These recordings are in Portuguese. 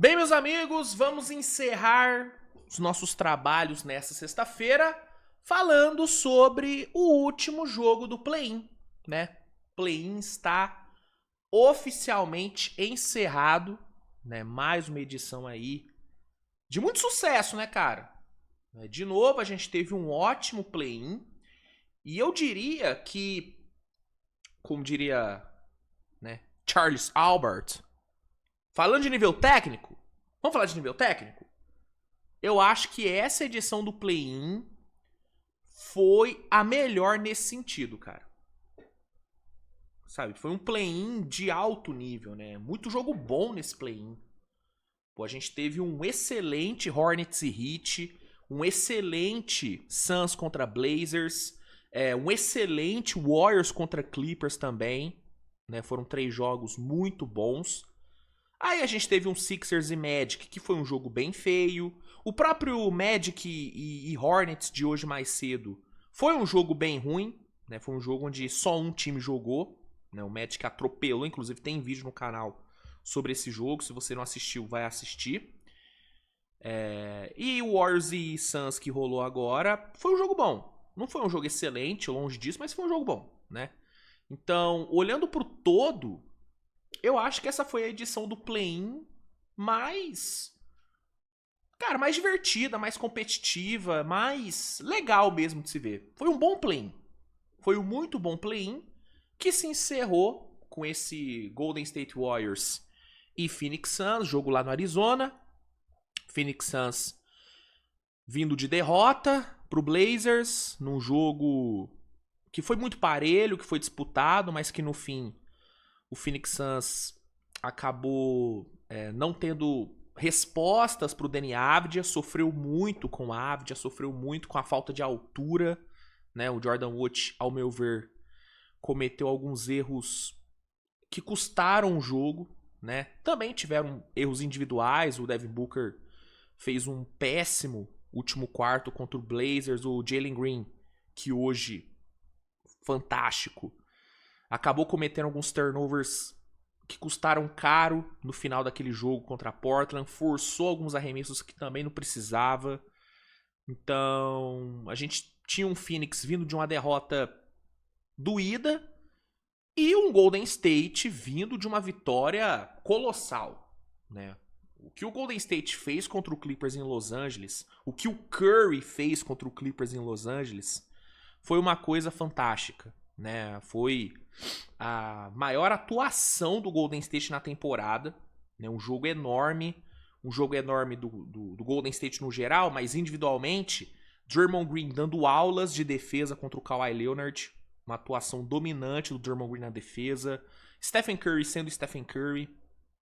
Bem, meus amigos, vamos encerrar os nossos trabalhos nessa sexta-feira falando sobre o último jogo do Play-in, né? Play-in está oficialmente encerrado, né? Mais uma edição aí de muito sucesso, né, cara? De novo, a gente teve um ótimo Play-in e eu diria que, como diria, né, Charles Albert, falando de nível técnico, vamos falar de nível técnico? Eu acho que essa edição do Play-in foi a melhor nesse sentido, cara. Sabe, foi um Play-in de alto nível, né? Muito jogo bom nesse Play-in. Pô, a gente teve um excelente Hornets e Heat, um excelente Suns contra Blazers, um excelente Warriors contra Clippers também, né? Foram 3 jogos muito bons. Aí a gente teve um Sixers e Magic, que foi um jogo bem feio. O próprio Magic e Hornets de hoje mais cedo foi um jogo bem ruim, né? Foi um jogo onde só um time jogou, né? O Magic atropelou, inclusive tem vídeo no canal sobre esse jogo. Se você não assistiu, vai assistir. E o Warriors e Suns que rolou agora foi um jogo bom. Não foi um jogo excelente, longe disso, mas foi um jogo bom, né? Então, olhando pro todo, eu acho que essa foi a edição do Play-in mais, cara, mais divertida, mais competitiva, mais legal mesmo de se ver. Foi um bom Play-in. Foi um muito bom Play-in que se encerrou com esse Golden State Warriors e Phoenix Suns, jogo lá no Arizona. Phoenix Suns vindo de derrota pro Blazers, num jogo que foi muito parelho, que foi disputado, mas que no fim o Phoenix Suns acabou não tendo respostas para o Deni Avdija, sofreu muito com o Avdija, sofreu muito com a falta de altura, né? O Jordan Wood, ao meu ver, cometeu alguns erros que custaram o jogo, né? Também tiveram erros individuais, o Devin Booker fez um péssimo último quarto contra o Blazers, o Jalen Green, que hoje, fantástico, acabou cometendo alguns turnovers que custaram caro no final daquele jogo contra a Portland, forçou alguns arremessos que também não precisava. Então, a gente tinha um Phoenix vindo de uma derrota doída e um Golden State vindo de uma vitória colossal, né? O que o Golden State fez contra o Clippers em Los Angeles, o que o Curry fez contra o Clippers em Los Angeles, foi uma coisa fantástica, né? Foi a maior atuação do Golden State na temporada, né? Um jogo enorme do Golden State no geral, mas individualmente, Draymond Green dando aulas de defesa contra o Kawhi Leonard, uma atuação dominante do Draymond Green na defesa, Stephen Curry sendo Stephen Curry,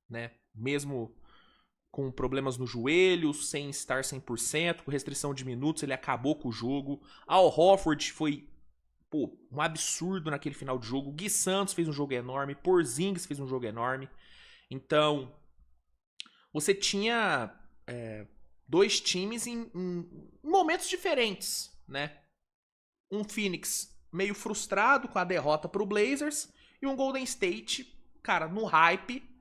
né? Mesmo com problemas no joelho, sem estar 100%, com restrição de minutos, ele acabou com o jogo. Al Horford foi um absurdo naquele final de jogo. Gui Santos fez um jogo enorme, Porzingis fez um jogo enorme. Então, você tinha dois times em momentos diferentes, né? Um Phoenix meio frustrado com a derrota pro Blazers e um Golden State, cara, no hype,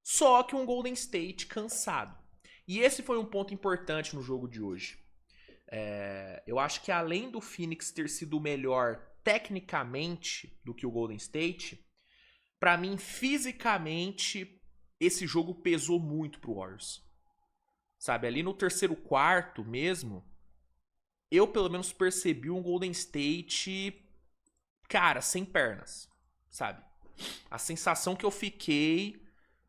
só que um Golden State cansado. E esse foi um ponto importante no jogo de hoje. Eu acho que além do Phoenix ter sido melhor tecnicamente do que o Golden State, pra mim, fisicamente, esse jogo pesou muito pro Warriors. Sabe, ali no terceiro quarto mesmo, eu pelo menos percebi um Golden State, cara, sem pernas, sabe? A sensação que eu fiquei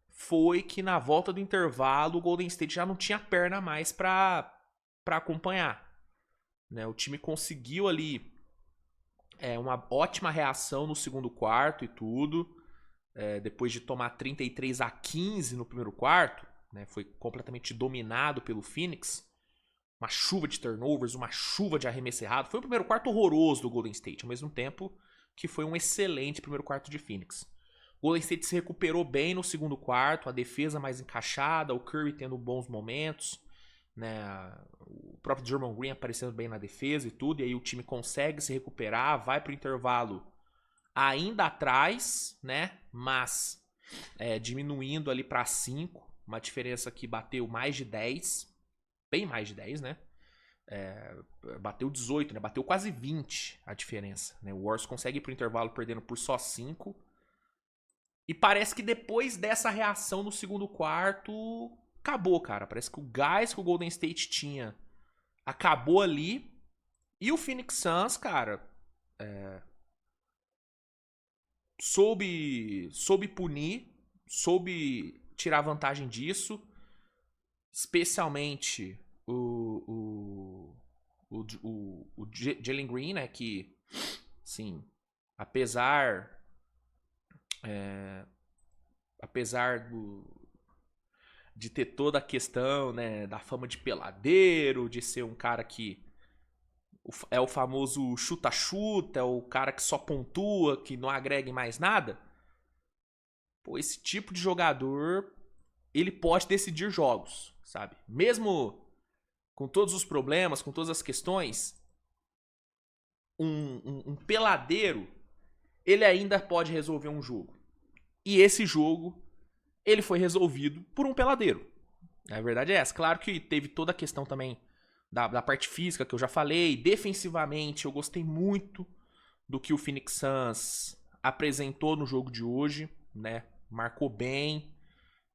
foi que na volta do intervalo o Golden State já não tinha perna mais pra acompanhar, né? O time conseguiu ali uma ótima reação no segundo quarto e tudo, depois de tomar 33-15 no primeiro quarto, né? Foi completamente dominado pelo Phoenix, uma chuva de turnovers, uma chuva de arremesso errado. Foi o primeiro quarto horroroso do Golden State, ao mesmo tempo que foi um excelente primeiro quarto de Phoenix. O Golden State se recuperou bem no segundo quarto, a defesa mais encaixada, o Curry tendo bons momentos, né? O próprio Draymond Green aparecendo bem na defesa e tudo, e aí o time consegue se recuperar, vai pro intervalo ainda atrás, né? Mas diminuindo ali para 5, uma diferença que bateu mais de 10, bem mais de 10, né? Bateu 18, né? Bateu quase 20 a diferença, né? O Warriors consegue ir pro intervalo perdendo por só 5. E parece que depois dessa reação no segundo quarto, acabou, cara. Parece que o gás que o Golden State tinha acabou ali. E o Phoenix Suns, cara, soube punir, soube tirar vantagem disso. Especialmente o Jalen Green, né? Que, sim, apesar de ter toda a questão, né, da fama de peladeiro, de ser um cara que é o famoso chuta-chuta, é o cara que só pontua, que não agrega em mais nada. Pô, esse tipo de jogador, ele pode decidir jogos, sabe? Mesmo com todos os problemas, com todas as questões, um peladeiro, ele ainda pode resolver um jogo. E esse jogo, ele foi resolvido por um peladeiro. A verdade é essa. Claro que teve toda a questão também da parte física que eu já falei. Defensivamente, eu gostei muito do que o Phoenix Suns apresentou no jogo de hoje, né? Marcou bem,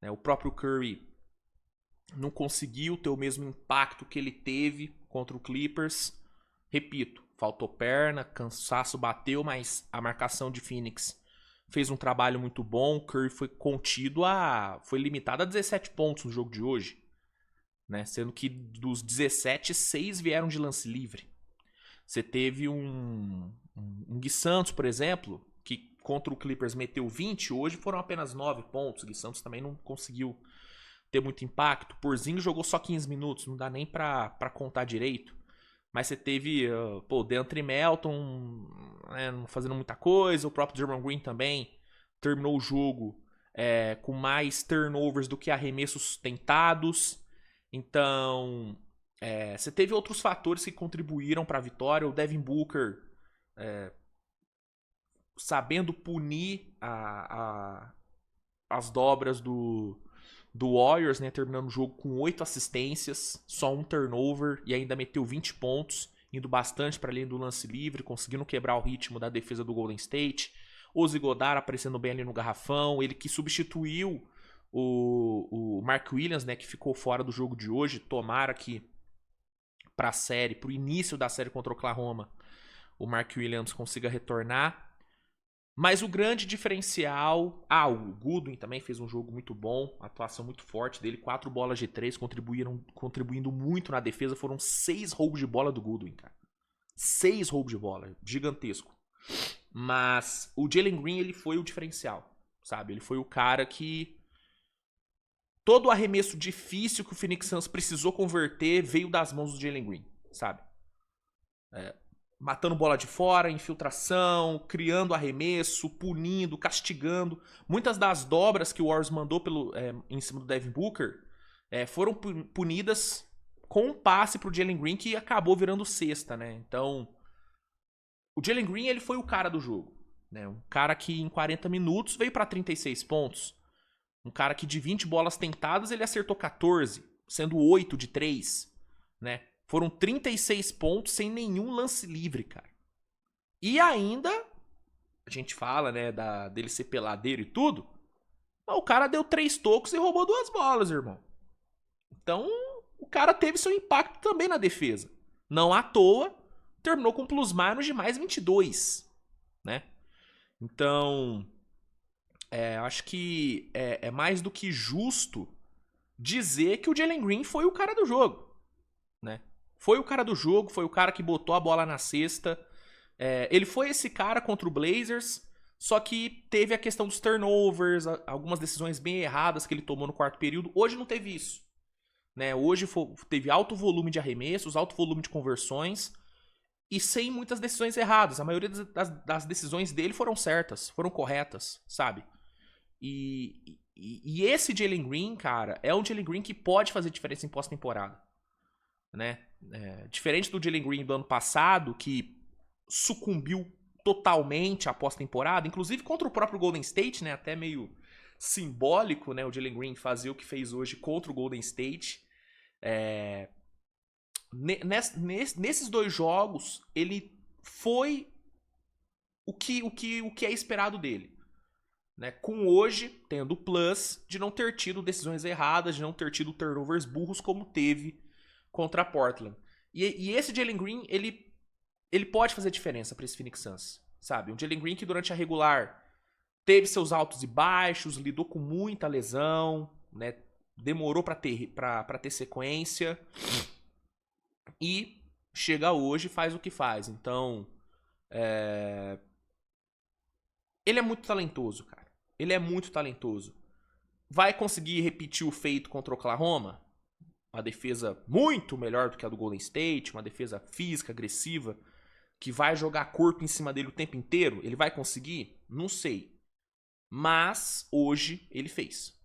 né? O próprio Curry não conseguiu ter o mesmo impacto que ele teve contra o Clippers. Repito, faltou perna, cansaço bateu, mas a marcação de Phoenix fez um trabalho muito bom. O Curry foi foi limitado a 17 pontos no jogo de hoje, né? Sendo que dos 17, 6 vieram de lance livre. Você teve um Gui Santos, por exemplo, que contra o Clippers meteu 20, hoje foram apenas 9 pontos. O Gui Santos também não conseguiu ter muito impacto. Porzingis jogou só 15 minutos, não dá nem pra contar direito. Mas você teve, o DeAndre Melton, né, fazendo muita coisa. O próprio Draymond Green também terminou o jogo com mais turnovers do que arremessos tentados. Então, você teve outros fatores que contribuíram para a vitória. O Devin Booker sabendo punir as dobras do Warriors, né, terminando o jogo com 8 assistências, só um turnover e ainda meteu 20 pontos, indo bastante para além do lance livre, conseguindo quebrar o ritmo da defesa do Golden State. O Zigodar aparecendo bem ali no garrafão, ele que substituiu o Mark Williams, né, que ficou fora do jogo de hoje. Tomara que para a série, para o início da série contra o Oklahoma, o Mark Williams consiga retornar. Mas o grande diferencial... o Goodwin também fez um jogo muito bom, atuação muito forte dele, 4 bolas de 3, contribuindo muito na defesa. Foram 6 roubos de bola do Goodwin, cara. 6 roubos de bola, gigantesco. Mas o Jalen Green, ele foi o diferencial, sabe? Ele foi o cara que... todo o arremesso difícil que o Phoenix Suns precisou converter veio das mãos do Jalen Green, sabe? Matando bola de fora, infiltração, criando arremesso, punindo, castigando. Muitas das dobras que o Warriors mandou em cima do Devin Booker foram punidas com um passe pro Jalen Green que acabou virando cesta, né? Então, o Jalen Green, ele foi o cara do jogo, né? Um cara que em 40 minutos veio para 36 pontos. Um cara que de 20 bolas tentadas ele acertou 14, sendo 8 de 3, né? Foram 36 pontos sem nenhum lance livre, cara. E ainda, a gente fala, né, dele ser peladeiro e tudo, mas o cara deu 3 tocos e roubou 2 bolas, irmão. Então, o cara teve seu impacto também na defesa. Não à toa, terminou com plus-minus de mais 22, né? Então, acho que é mais do que justo dizer que o Jalen Green foi o cara do jogo, né? Foi o cara do jogo, foi o cara que botou a bola na cesta. Ele foi esse cara contra o Blazers, só que teve a questão dos turnovers, algumas decisões bem erradas que ele tomou no quarto período. Hoje não teve isso, né? Hoje teve alto volume de arremessos, alto volume de conversões e sem muitas decisões erradas. A maioria das decisões dele foram certas, foram corretas, sabe? E esse Jalen Green, cara, é um Jalen Green que pode fazer diferença em pós-temporada, né? Diferente do Jalen Green do ano passado, que sucumbiu totalmente à pós-temporada, inclusive contra o próprio Golden State, né? Até meio simbólico, né? O Jalen Green fazer o que fez hoje contra o Golden State. Nesses 2 jogos, ele foi o que é esperado dele. Né? Com hoje, tendo o plus de não ter tido decisões erradas, de não ter tido turnovers burros como teve contra a Portland. E esse Jalen Green, ele pode fazer diferença para esse Phoenix Suns, sabe? Um Jalen Green que durante a regular teve seus altos e baixos, lidou com muita lesão, né? Demorou para ter sequência e chega hoje e faz o que faz. Então, ele é muito talentoso, cara. Ele é muito talentoso. Vai conseguir repetir o feito contra o Oklahoma? Uma defesa muito melhor do que a do Golden State, uma defesa física, agressiva, que vai jogar corpo em cima dele o tempo inteiro? Ele vai conseguir? Não sei. Mas hoje ele fez.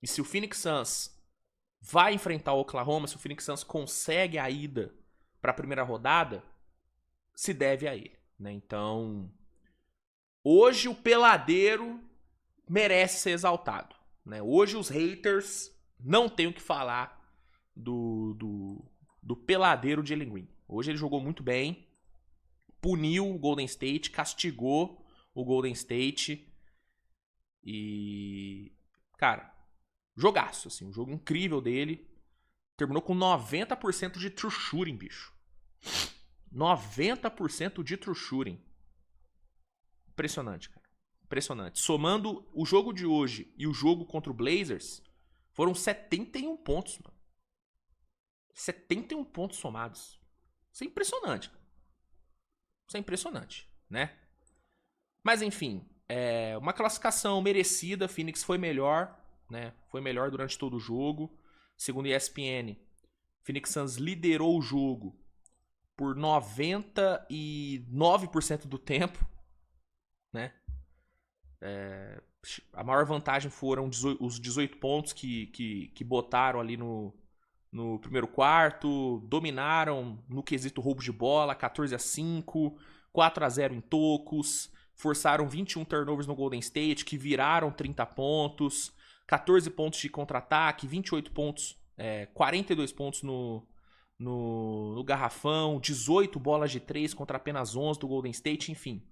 E se o Phoenix Suns vai enfrentar o Oklahoma, se o Phoenix Suns consegue a ida para a primeira rodada, se deve a ele, né? Então, hoje o peladeiro merece ser exaltado, né? Hoje os haters não têm o que falar do peladeiro de Jalen Green. Hoje ele jogou muito bem, puniu o Golden State, castigou o Golden State e, cara, jogaço, assim, um jogo incrível dele. Terminou com 90% de true shooting, bicho. 90% de true shooting. Impressionante, cara. Impressionante. Somando o jogo de hoje e o jogo contra o Blazers, foram 71 pontos, mano. 71 pontos somados. Isso é impressionante, cara. Isso é impressionante, né? Mas enfim, uma classificação merecida. Phoenix foi melhor, né? Foi melhor durante todo o jogo. Segundo a ESPN, Phoenix Suns liderou o jogo por 99% do tempo, né? A maior vantagem foram os 18 pontos que botaram ali no primeiro quarto, dominaram no quesito roubo de bola, 14-5, 4-0 em tocos, forçaram 21 turnovers no Golden State, que viraram 30 pontos, 14 pontos de contra-ataque, 28 pontos, 42 pontos no garrafão, 18 bolas de 3 contra apenas 11 do Golden State, enfim.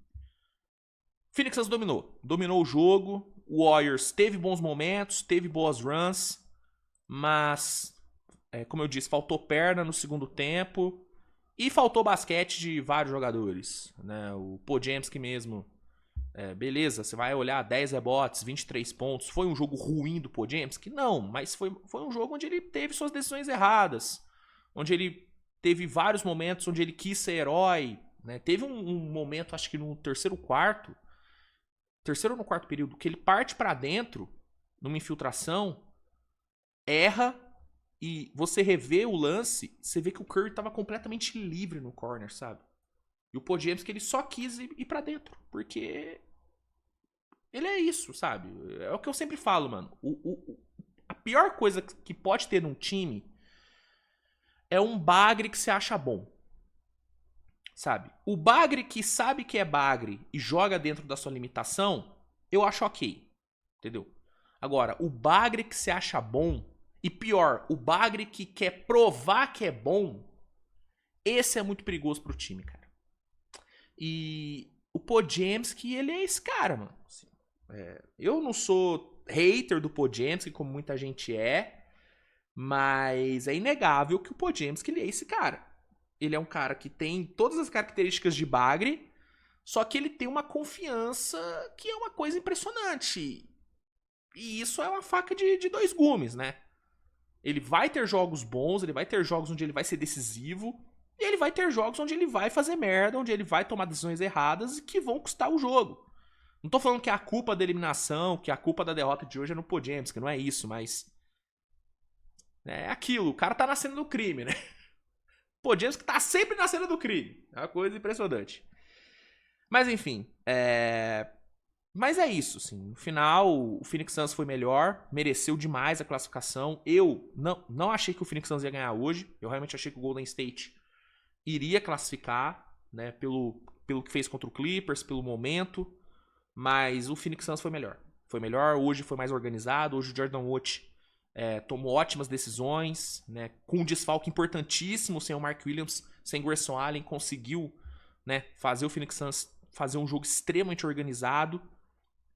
Phoenix Suns dominou o jogo, o Warriors teve bons momentos, teve boas runs, mas, como eu disse, faltou perna no segundo tempo e faltou basquete de vários jogadores, né? O Podziemski mesmo, beleza, você vai olhar 10 rebotes, 23 pontos, foi um jogo ruim do Podziemski? Não, mas foi um jogo onde ele teve suas decisões erradas, onde ele teve vários momentos onde ele quis ser herói, né? Teve um momento, acho que no terceiro ou no quarto período, que ele parte pra dentro, numa infiltração, erra, e você revê o lance, você vê que o Curry tava completamente livre no corner, sabe? E o Podziemski, ele só quis ir pra dentro, porque ele é isso, sabe? É o que eu sempre falo, mano. A pior coisa que pode ter num time é um bagre que você acha bom. Sabe? O bagre que sabe que é bagre e joga dentro da sua limitação, eu acho ok. Entendeu? Agora, o bagre que você acha bom, e pior, o bagre que quer provar que é bom, esse é muito perigoso pro time, cara. E o Podziemski, ele é esse cara, mano. Assim, eu não sou hater do Podziemski, como muita gente é, mas é inegável que o Podziemski, ele é esse cara. Ele é um cara que tem todas as características de bagre, só que ele tem uma confiança que é uma coisa impressionante. E isso é uma faca de 2 gumes, né? Ele vai ter jogos bons, ele vai ter jogos onde ele vai ser decisivo, e ele vai ter jogos onde ele vai fazer merda, onde ele vai tomar decisões erradas e que vão custar o jogo. Não tô falando que a culpa da eliminação, que a culpa da derrota de hoje é no Podziemski, não é isso, mas é aquilo, o cara tá nascendo do crime, né? Podziemski tá sempre na cena do crime. É uma coisa impressionante. Mas enfim, mas é isso, assim. No final, o Phoenix Suns foi melhor, mereceu demais a classificação. Eu não achei que o Phoenix Suns ia ganhar hoje. Eu realmente achei que o Golden State iria classificar, né, pelo que fez contra o Clippers, pelo momento. Mas o Phoenix Suns foi melhor. foi melhor, hoje foi mais organizado, hoje o Jordan Watt tomou ótimas decisões, né? Com um desfalque importantíssimo, sem o Mark Williams, sem Grayson Allen, conseguiu, né, fazer o Phoenix Suns fazer um jogo extremamente organizado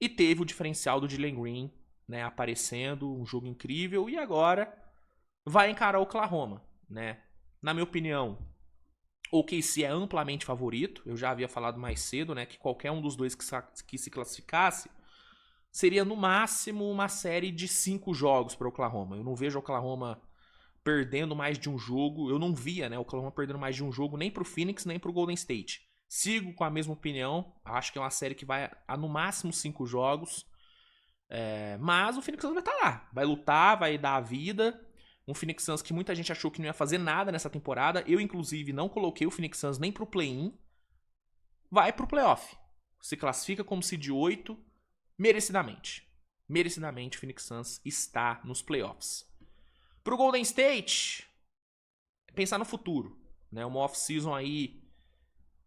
e teve o diferencial do Jalen Green, né, aparecendo, um jogo incrível, e agora vai encarar o Oklahoma, né? Na minha opinião, o OKC é amplamente favorito. Eu já havia falado mais cedo, né, que qualquer um dos dois que se classificasse seria no máximo uma série de 5 jogos para o Oklahoma. Eu não vejo o Oklahoma perdendo mais de um jogo. Eu não via, né, o Oklahoma perdendo mais de um jogo nem pro Phoenix nem pro Golden State. Sigo com a mesma opinião. Acho que é uma série que vai a no máximo 5 jogos. Mas o Phoenix Suns vai estar lá. Vai lutar, vai dar a vida. Um Phoenix Suns que muita gente achou que não ia fazer nada nessa temporada. Eu, inclusive, não coloquei o Phoenix Suns nem pro play-in. Vai pro playoff. Se classifica como seed 8, merecidamente. Merecidamente, o Phoenix Suns está nos playoffs. Pro Golden State, pensar no futuro, né? Uma off-season aí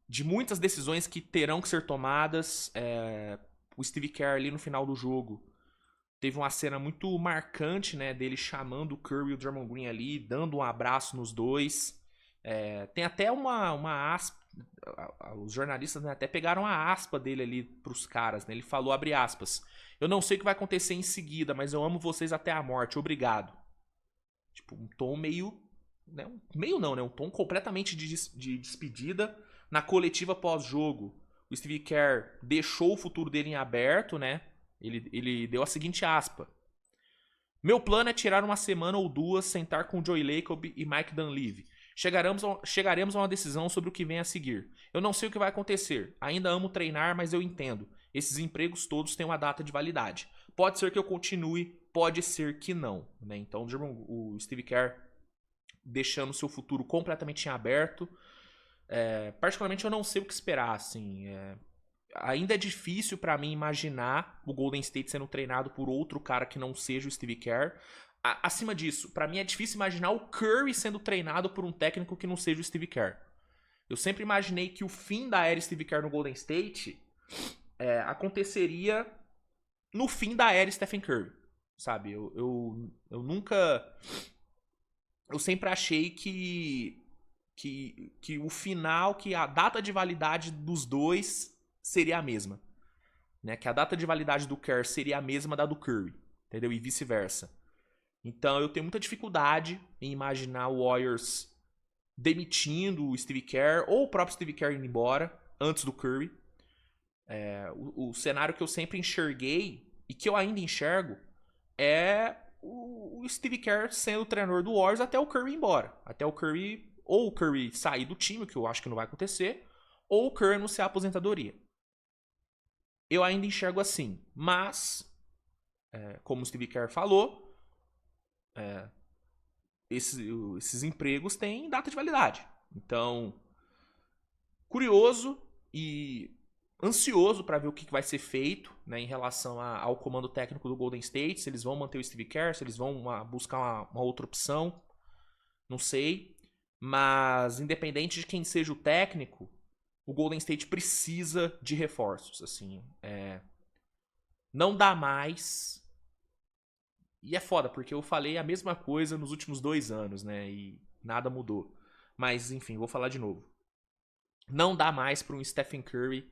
de muitas decisões que terão que ser tomadas. O Steve Kerr ali no final do jogo teve uma cena muito marcante, né, dele chamando o Curry e o Draymond Green ali, dando um abraço nos dois. Tem até uma aspa, os jornalistas, né, até pegaram a aspa dele ali pros caras, né? Ele falou, abre aspas, eu não sei o que vai acontecer em seguida, mas eu amo vocês até a morte, obrigado. Tipo, um tom meio, né, meio não, né, um tom completamente de despedida. Na coletiva pós-jogo, o Steve Kerr deixou o futuro dele em aberto, né? Ele deu a seguinte aspa. Meu plano é tirar uma semana ou duas, sentar com Joey Lacob e Mike Dunleavy. Chegaremos a uma decisão sobre o que vem a seguir. Eu não sei o que vai acontecer. Ainda amo treinar, mas eu entendo. Esses empregos todos têm uma data de validade. Pode ser que eu continue, pode ser que não. Né? Então o Steve Kerr deixando seu futuro completamente em aberto. Particularmente eu não sei o que esperar. Assim, ainda é difícil pra mim imaginar o Golden State sendo treinado por outro cara que não seja o Steve Kerr. Acima disso, pra mim é difícil imaginar o Curry sendo treinado por um técnico que não seja o Steve Kerr. Eu sempre imaginei que o fim da era Steve Kerr no Golden State aconteceria no fim da era Stephen Curry. Sabe? Eu nunca... Eu sempre achei que o final, que a data de validade dos dois seria a mesma. Né? Que a data de validade do Kerr seria a mesma da do Curry. Entendeu? E vice-versa. Então eu tenho muita dificuldade em imaginar o Warriors demitindo o Steve Kerr ou o próprio Steve Kerr indo embora antes do Curry. O cenário que eu sempre enxerguei e que eu ainda enxergo é o Steve Kerr sendo o treinador do Warriors até o Curry ir embora. Até o Curry, ou o Curry sair do time, que eu acho que não vai acontecer, ou o Curry anunciar a aposentadoria. Eu ainda enxergo assim, mas como o Steve Kerr falou, esses empregos têm data de validade. Então, curioso e ansioso para ver o que vai ser feito, né, em relação ao comando técnico do Golden State, se eles vão manter o Steve Kerr, se eles vão buscar uma outra opção, não sei. Mas, independente de quem seja o técnico, o Golden State precisa de reforços. Assim, não dá mais. E é foda, porque eu falei a mesma coisa nos últimos 2 anos, né? E nada mudou. Mas, enfim, vou falar de novo. Não dá mais para um Stephen Curry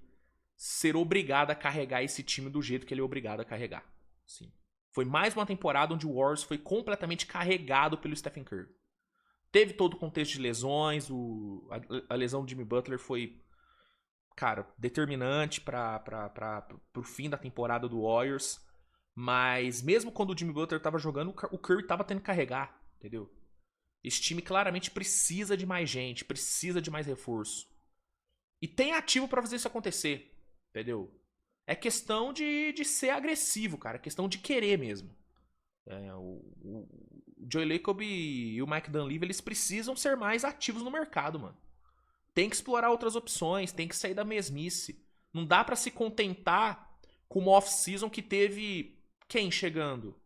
ser obrigado a carregar esse time do jeito que ele é obrigado a carregar. Sim. Foi mais uma temporada onde o Warriors foi completamente carregado pelo Stephen Curry. Teve todo o contexto de lesões, a lesão do Jimmy Butler foi, cara, determinante pro fim da temporada do Warriors. Mas mesmo quando o Jimmy Butler tava jogando, o Curry tava tendo que carregar, entendeu? Esse time claramente precisa de mais gente, precisa de mais reforço. E tem ativo pra fazer isso acontecer, entendeu? É questão de ser agressivo, cara. É questão de querer mesmo. O Joey Lacob e o Mike Dunleavy, eles precisam ser mais ativos no mercado, mano. Tem que explorar outras opções, tem que sair da mesmice. Não dá pra se contentar com uma off-season que teve quem chegando?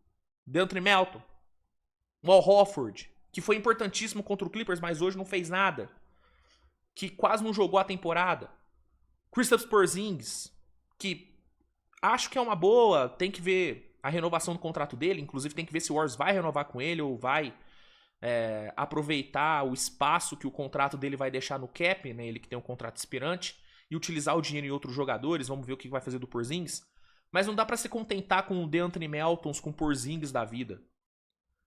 DeAndre Melton, Al Horford, que foi importantíssimo contra o Clippers, mas hoje não fez nada. Que quase não jogou a temporada. Kristaps Porzingis, que Acho que é uma boa, tem que ver a renovação do contrato dele, inclusive tem que ver se o Warriors vai renovar com ele ou vai aproveitar o espaço que o contrato dele vai deixar no cap, né, ele que tem um contrato expirante, e utilizar o dinheiro em outros jogadores, vamos ver o que vai fazer do Porzingis. Mas não dá pra se contentar com o DeAnthony Meltons, com o Porzingis da vida.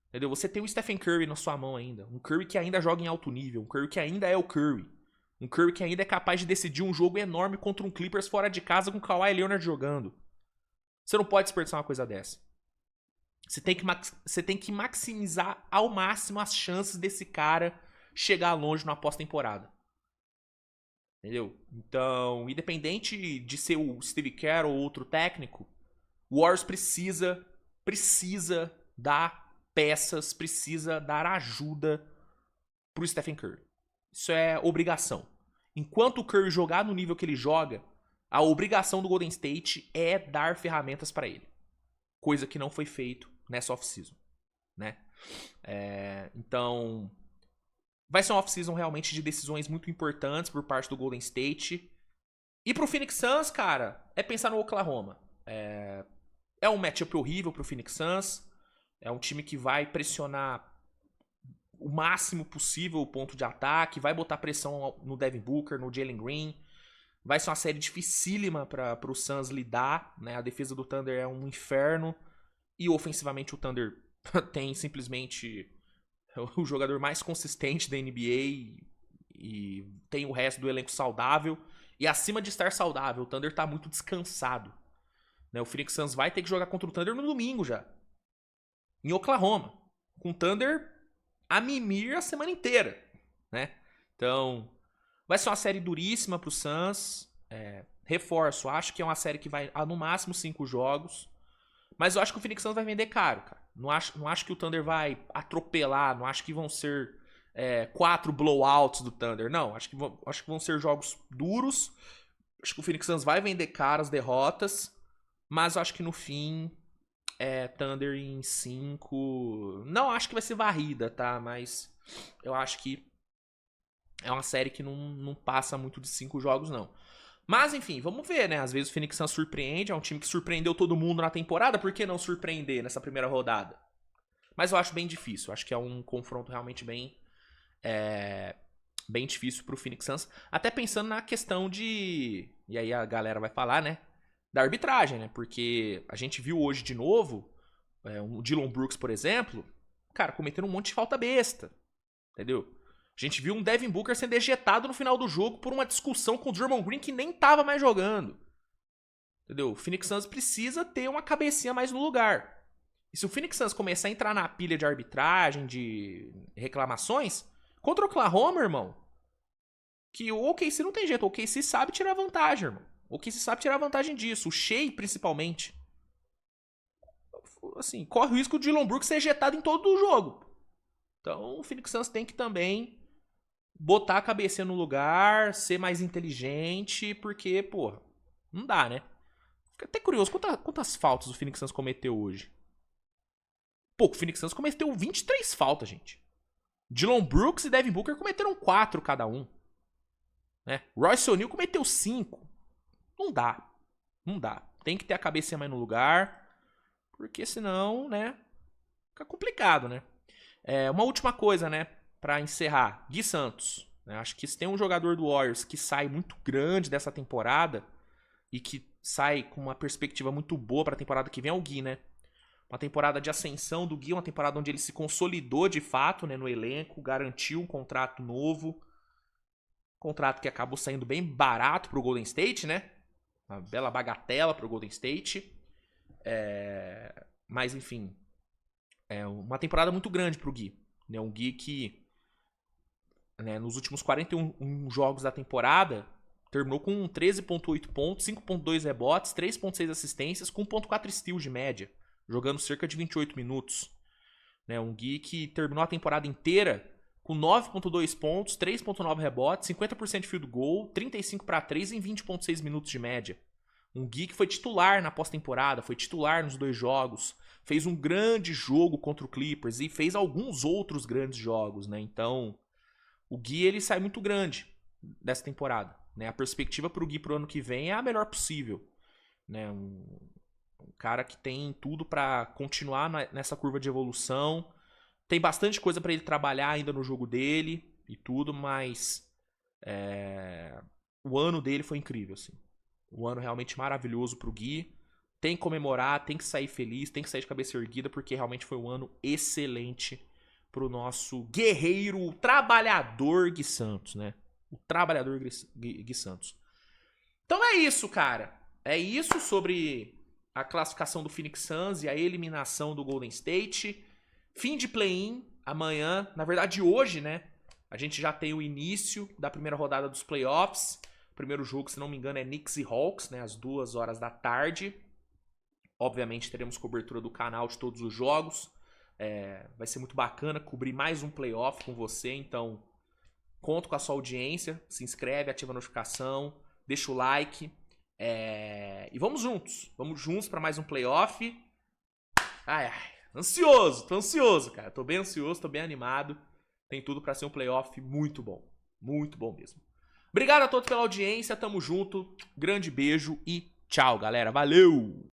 Entendeu? Você tem o Stephen Curry na sua mão ainda, um Curry que ainda joga em alto nível, um Curry que ainda é o Curry. Um Curry que ainda é capaz de decidir um jogo enorme contra um Clippers fora de casa com o Kawhi Leonard jogando. Você não pode desperdiçar uma coisa dessa. Você tem que maximizar ao máximo as chances desse cara chegar longe na pós-temporada. Entendeu? Então, independente de ser o Steve Kerr ou outro técnico, o Warriors precisa dar peças, precisa dar ajuda pro Stephen Curry. Isso é obrigação. Enquanto o Curry jogar no nível que ele joga, a obrigação do Golden State é dar ferramentas para ele. Coisa que não foi feito nessa off-season, né? Então, vai ser uma off-season realmente de decisões muito importantes por parte do Golden State. E pro Phoenix Suns, cara, é pensar no Oklahoma. É um matchup horrível pro Phoenix Suns. É um time que vai pressionar o máximo possível o ponto de ataque, vai botar pressão no Devin Booker, no Jalen Green. Vai ser uma série dificílima para o Suns lidar, né? A defesa do Thunder é um inferno e ofensivamente o Thunder tem simplesmente o jogador mais consistente da NBA e tem o resto do elenco saudável. E acima de estar saudável, o Thunder tá muito descansado, né? O Phoenix Suns vai ter que jogar contra o Thunder no domingo já, em Oklahoma, com o Thunder a mimir a semana inteira, né? Então, vai ser uma série duríssima pro Suns. Reforço, acho que é uma série que vai a no máximo 5 jogos. Mas eu acho que o Phoenix Suns vai vender caro, cara. Não acho que o Thunder vai atropelar. Não acho que vão ser 4 blowouts do Thunder. Não, acho que vão ser jogos duros. Acho que o Phoenix Suns vai vender caro as derrotas. Mas eu acho que no fim Thunder em 5. Não acho que vai ser varrida, tá? Mas eu acho que é uma série que não passa muito de 5 jogos, não. Mas, enfim, vamos ver, né? Às vezes o Phoenix Suns surpreende. É um time que surpreendeu todo mundo na temporada. Por que não surpreender nessa primeira rodada? Mas eu acho bem difícil. Eu acho que é um confronto realmente bem difícil pro Phoenix Suns. Até pensando na questão de... E aí a galera vai falar, né? Da arbitragem, né? Porque a gente viu hoje de novo o Dillon Brooks, por exemplo, cara, cometendo um monte de falta besta. Entendeu? A gente viu um Devin Booker sendo ejetado no final do jogo por uma discussão com o Draymond Green que nem tava mais jogando. Entendeu? O Phoenix Suns precisa ter uma cabecinha mais no lugar. E se o Phoenix Suns começar a entrar na pilha de arbitragem, de reclamações, contra o Oklahoma, irmão, que o OKC não tem jeito. O OKC sabe tirar vantagem, irmão. O OKC sabe tirar vantagem disso. O Shea, principalmente. Assim, corre o risco de Dillon Brooks ser ejetado em todo o jogo. Então o Phoenix Suns tem que também botar a cabeça no lugar, ser mais inteligente, porque, porra, não dá, né? Fica até curioso, quantas faltas o Phoenix Suns cometeu hoje? Pô, o Phoenix Suns cometeu 23 faltas, gente. Dillon Brooks e Devin Booker cometeram 4 cada um. Né? Royce O'Neal cometeu 5. Não dá. Não dá. Tem que ter a cabeça mais no lugar, porque senão, né, fica complicado, né? Uma última coisa, né, pra encerrar. Gui Santos. Né? Acho que se tem um jogador do Warriors que sai muito grande dessa temporada e que sai com uma perspectiva muito boa pra temporada que vem é o Gui, né? Uma temporada de ascensão do Gui, uma temporada onde ele se consolidou de fato, né, no elenco, garantiu um contrato novo. Contrato que acabou saindo bem barato pro Golden State, né? Uma bela bagatela pro Golden State. Mas, enfim, uma temporada muito grande pro Gui. Né? Um Gui que, né, nos últimos 41 jogos da temporada, terminou com 13,8 pontos, 5,2 rebotes, 3,6 assistências, com 1,4 steals de média, jogando cerca de 28 minutos. Né? Um Gui que terminou a temporada inteira com 9,2 pontos, 3,9 rebotes, 50% de field goal, 35 para 3 em 20,6 minutos de média. Um Gui que foi titular na pós-temporada, foi titular nos 2 jogos, fez um grande jogo contra o Clippers e fez alguns outros grandes jogos, né? Então, o Gui ele sai muito grande dessa temporada, né? A perspectiva para o Gui pro ano que vem é a melhor possível. né? Um cara que tem tudo pra continuar nessa curva de evolução. Tem bastante coisa pra ele trabalhar ainda no jogo dele e tudo, mas o ano dele foi incrível, assim. Um ano realmente maravilhoso pro Gui. Tem que comemorar, tem que sair feliz, tem que sair de cabeça erguida, porque realmente foi um ano excelente pro nosso guerreiro, trabalhador Gui Santos, né? O trabalhador Gui Santos. Então é isso, cara. É isso sobre a classificação do Phoenix Suns e a eliminação do Golden State. Fim de play-in amanhã, na verdade hoje, né? A gente já tem o início da primeira rodada dos playoffs. O primeiro jogo, se não me engano, é Knicks e Hawks, né? Às 2 horas da tarde. Obviamente teremos cobertura do canal de todos os jogos. Vai ser muito bacana cobrir mais um playoff com você. Então, conto com a sua audiência. Se inscreve, ativa a notificação, deixa o like. E vamos juntos. Vamos juntos para mais um playoff. Ai, tô ansioso, cara. Tô bem ansioso, tô bem animado. Tem tudo para ser um playoff muito bom. Muito bom mesmo. Obrigado a todos pela audiência, tamo junto. Grande beijo e tchau, galera. Valeu!